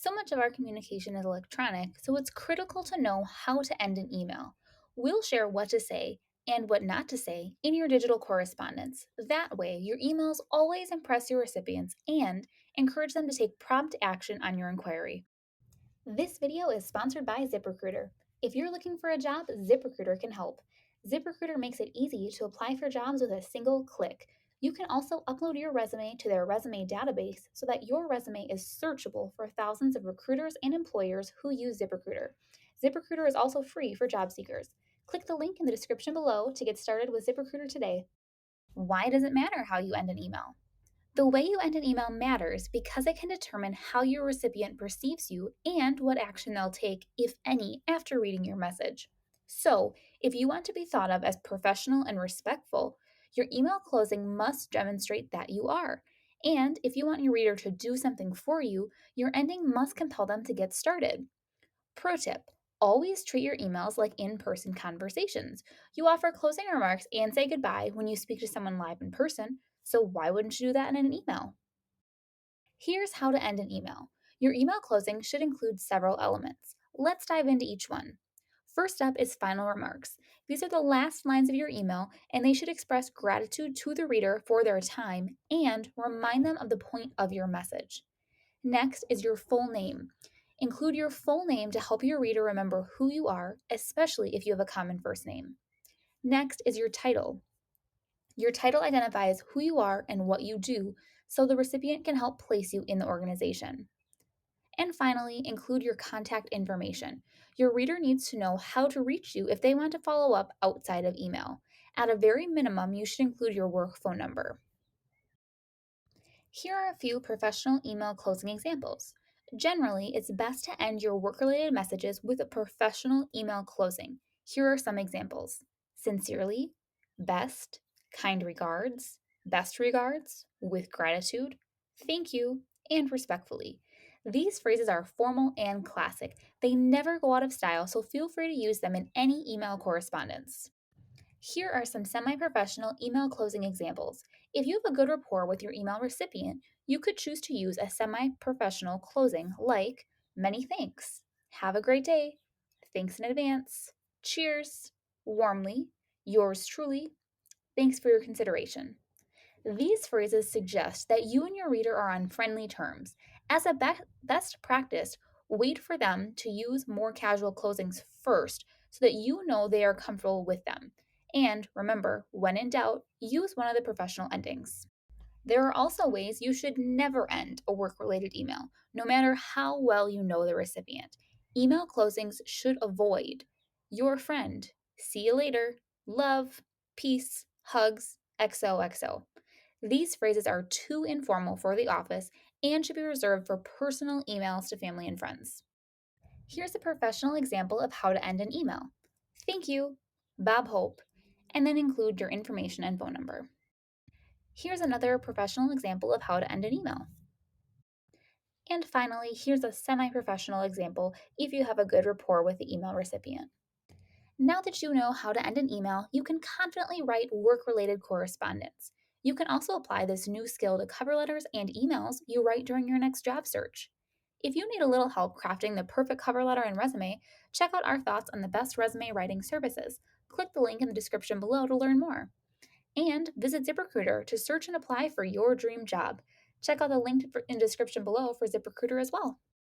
So much of our communication is electronic, so it's critical to know how to end an email. We'll share what to say and what not to say in your digital correspondence. That way, your emails always impress your recipients and encourage them to take prompt action on your inquiry. This video is sponsored by ZipRecruiter. If you're looking for a job, ZipRecruiter can help. ZipRecruiter makes it easy to apply for jobs with a single click. You can also upload your resume to their resume database so that your resume is searchable for thousands of recruiters and employers who use ZipRecruiter. ZipRecruiter is also free for job seekers. Click the link in the description below to get started with ZipRecruiter today. Why does it matter how you end an email? The way you end an email matters because it can determine how your recipient perceives you and what action they'll take, if any, after reading your message. So, if you want to be thought of as professional and respectful, your email closing must demonstrate that you are. And if you want your reader to do something for you, your ending must compel them to get started. Pro tip: always treat your emails like in person conversations. You offer closing remarks and say goodbye when you speak to someone live in person, so why wouldn't you do that in an email? Here's how to end an email. Your email closing should include several elements. Let's dive into each one. First up is final remarks. These are the last lines of your email, and they should express gratitude to the reader for their time and remind them of the point of your message. Next is your full name. Include your full name to help your reader remember who you are, especially if you have a common first name. Next is your title. Your title identifies who you are and what you do, so the recipient can help place you in the organization. And finally, include your contact information. Your reader needs to know how to reach you if they want to follow up outside of email. At a very minimum, you should include your work phone number. Here are a few professional email closing examples. Generally, it's best to end your work related messages with a professional email closing. Here are some examples: sincerely, best, kind regards, best regards, with gratitude, thank you, and respectfully. These phrases are formal and classic. They never go out of style, so feel free to use them in any email correspondence. Here are some semi professional email closing examples. If you have a good rapport with your email recipient, you could choose to use a semi professional closing like many thanks, have a great day, thanks in advance, cheers, warmly, yours truly, thanks for your consideration. These phrases suggest that you and your reader are on friendly terms. As a best practice, wait for them to use more casual closings first so that you know they are comfortable with them. And remember, when in doubt, use one of the professional endings. There are also ways you should never end a work related email, no matter how well you know the recipient. Email closings should avoid your friend, see you later, love, peace, hugs, XOXO. These phrases are too informal for the office and should be reserved for personal emails to family and friends. Here's a professional example of how to end an email. Thank you, Bob Hope, and then include your information and phone number. Here's another professional example of how to end an email. And finally, here's a semi professional example if you have a good rapport with the email recipient. Now that you know how to end an email, you can confidently write work related correspondence. You can also apply this new skill to cover letters and emails you write during your next job search. If you need a little help crafting the perfect cover letter and resume, check out our thoughts on the best resume writing services. Click the link in the description below to learn more. And visit ZipRecruiter to search and apply for your dream job. Check out the link in the description below for ZipRecruiter as well.